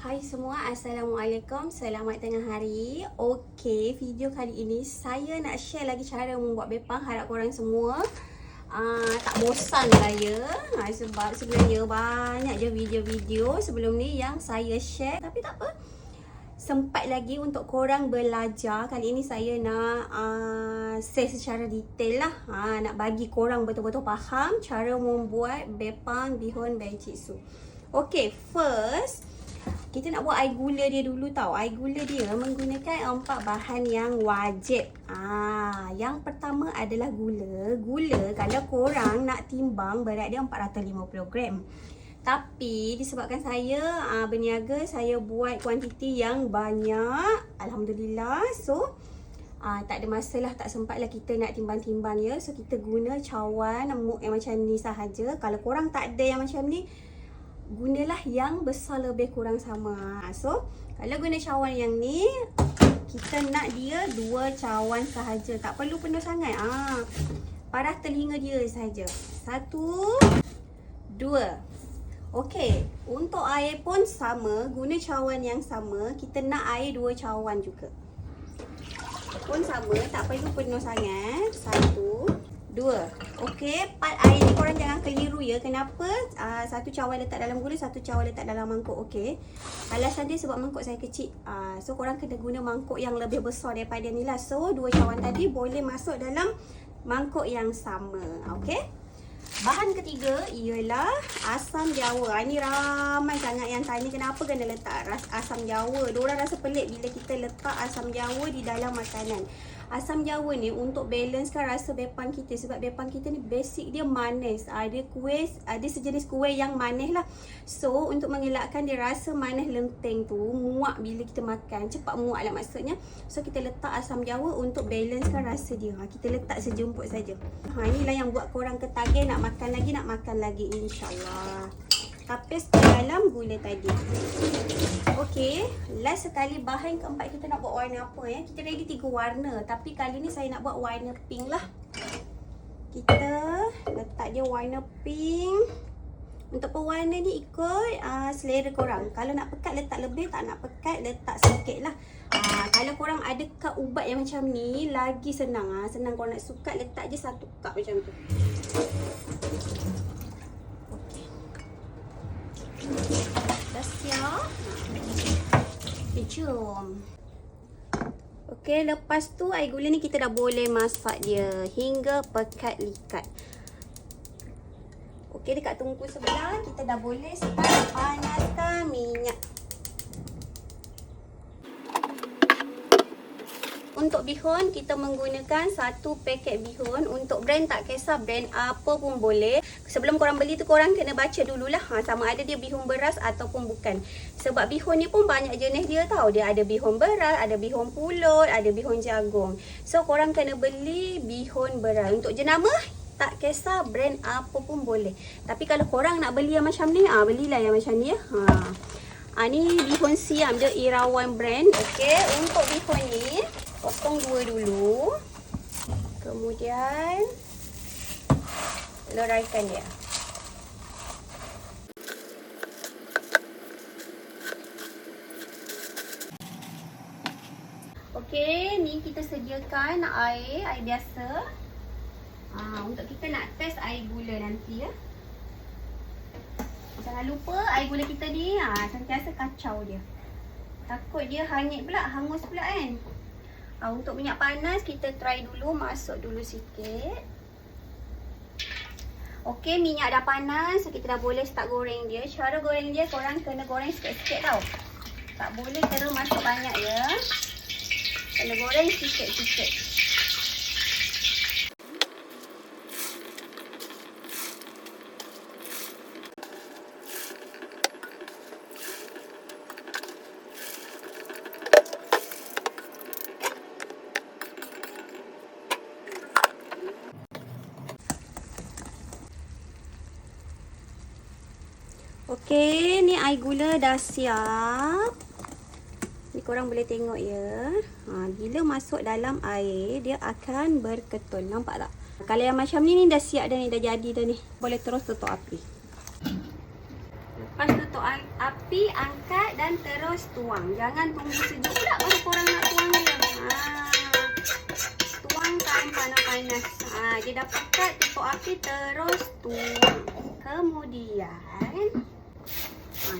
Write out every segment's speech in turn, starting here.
Hai semua, Assalamualaikum, selamat tengah hari. Okey, video kali ini saya nak share lagi cara membuat bepang. Harap korang semua tak bosan lah ya. Sebab sebenarnya banyak je video-video sebelum ni yang saya share, tapi tak apa, sempat lagi untuk korang belajar. Kali ini saya nak share secara detail lah, nak bagi korang betul-betul faham cara membuat bepang bihun by Cik Su. Okey, first kita nak buat air gula dia dulu tau. Air gula dia menggunakan 4 bahan yang wajib. Yang pertama adalah gula. Gula kalau korang nak timbang berat dia 450 gram. Tapi disebabkan saya berniaga, saya buat kuantiti yang banyak, alhamdulillah. So tak ada masalah, tak sempat lah kita nak timbang-timbang ya. So kita guna cawan muk yang macam ni sahaja. Kalau korang tak ada yang macam ni, gunalah yang besar lebih kurang sama. So kalau guna cawan yang ni, kita nak dia 2 cawan sahaja. Tak perlu penuh sangat. Paras telinga dia sahaja. 1, 2. Okey, untuk air pun sama, guna cawan yang sama. Kita nak air 2 cawan juga. Pun sama, tak perlu penuh sangat. 1, 2. Okey, part air ni korang jangan keliru ya. Kenapa? 1 cawan letak dalam gula, 1 cawan letak dalam mangkuk. Okey. Alasan dia sebab mangkuk saya kecil. So korang kena guna mangkuk yang lebih besar daripada ni lah. So 2 cawan tadi boleh masuk dalam mangkuk yang sama. Okey. Bahan ketiga ialah asam jawa. Ini ramai sangat yang tanya kenapa kena letak asam jawa. Diorang rasa pelik bila kita letak asam jawa di dalam makanan. Asam jawa ni untuk balancekan rasa bepang kita. Sebab bepang kita ni basic dia manis. Ada sejenis kuih yang manis lah. So untuk mengelakkan dia rasa manis lenteng tu, muak bila kita makan, cepat muak lah maksudnya. So kita letak asam jawa untuk balancekan rasa dia. Kita letak sejumput saja. Inilah yang buat korang ketagih nak makan lagi insyaAllah. Tapis ke dalam gula tadi. Okey, last sekali bahan keempat kita nak buat warna apa ya? Kita ready 3 warna, tapi kali ni saya nak buat warna pink lah. Kita letak dia warna pink. Untuk pewarna ni ikut selera korang. Kalau nak pekat letak lebih, tak nak pekat letak sikit lah. Kalau korang ada cup ubat yang macam ni, lagi senang. Senang korang nak sukat, letak je 1 cup macam tu. Dah siap. Jom. Okey, lepas tu air gula ni kita dah boleh masak dia hingga pekat likat. Okey, dekat tungku sebelah kita dah boleh start panaskan minyak. Untuk bihun kita menggunakan 1 paket bihun. Untuk brand tak kisah, brand apa pun boleh. Sebelum korang beli tu korang kena baca dululah sama ada dia bihun beras ataupun bukan. Sebab bihun ni pun banyak jenis dia tau. Dia ada bihun beras, ada bihun pulut, ada bihun jagung. So korang kena beli bihun beras. Untuk jenama tak kisah brand apa pun boleh. Tapi kalau korang nak beli yang macam ni, belilah yang macam ni ya. Ni bihun siam je, Irawan brand. Okey, untuk bihun ni potong 2 dulu. Kemudian loraikan dia. Okey, ni kita sediakan air biasa. Untuk kita nak test air gula nanti ya. Jangan lupa air gula kita ni sentiasa kacau dia. Takut dia hanyut pula, hangus pula kan. Untuk minyak panas kita try dulu, masuk dulu sikit. Okey, minyak dah panas, so kita dah boleh start goreng dia. Cara goreng dia korang kena goreng sikit-sikit tau. Tak boleh terus masuk banyak ya. Kena goreng sikit-sikit. Okey, ni air gula dah siap. Ni korang boleh tengok ya. Bila masuk dalam air, dia akan berketul. Nampak tak? Kalau yang macam ni dah siap dah ni, dah jadi dah ni. Boleh terus tutup api. Lepas tutup api, angkat dan terus tuang. Jangan tunggu sejuk pula baru korang nak tuang dia. Tuangkan panas-panas. Dia dah pekat, tutup api, terus tuang. Kemudian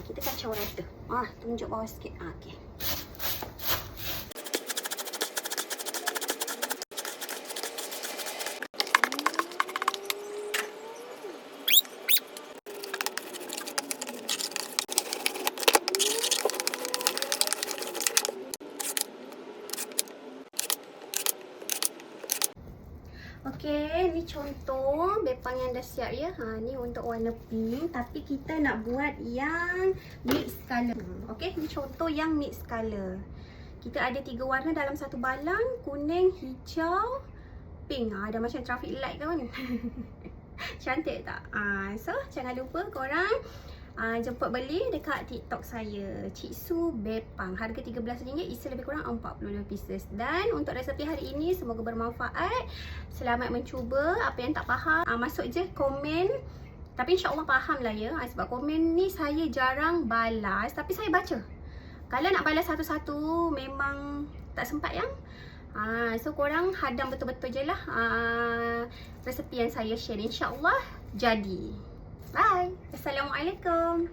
kita kacau rata. Tunjuk bawah sikit. Okey. Okey, ni contoh bepang yang dah siap ya. Ni untuk warna pink, tapi kita nak buat yang mix color. Okey, ni contoh yang mix color. Kita ada 3 warna dalam satu balang, kuning, hijau, pink. Ada macam traffic light kan. Cantik tak? So, jangan lupa korang jemput beli dekat TikTok saya, Cik Su Bepang. Harga RM13, isi lebih kurang 42 pieces. Dan untuk resepi hari ini semoga bermanfaat. Selamat mencuba. Apa yang tak faham, masuk je komen. Tapi insyaAllah faham lah ya. Sebab komen ni saya jarang balas, tapi saya baca. Kalau nak balas satu-satu memang tak sempat yang. So korang hadam betul-betul je lah resepi yang saya share. InsyaAllah jadi. Bye. Assalamualaikum.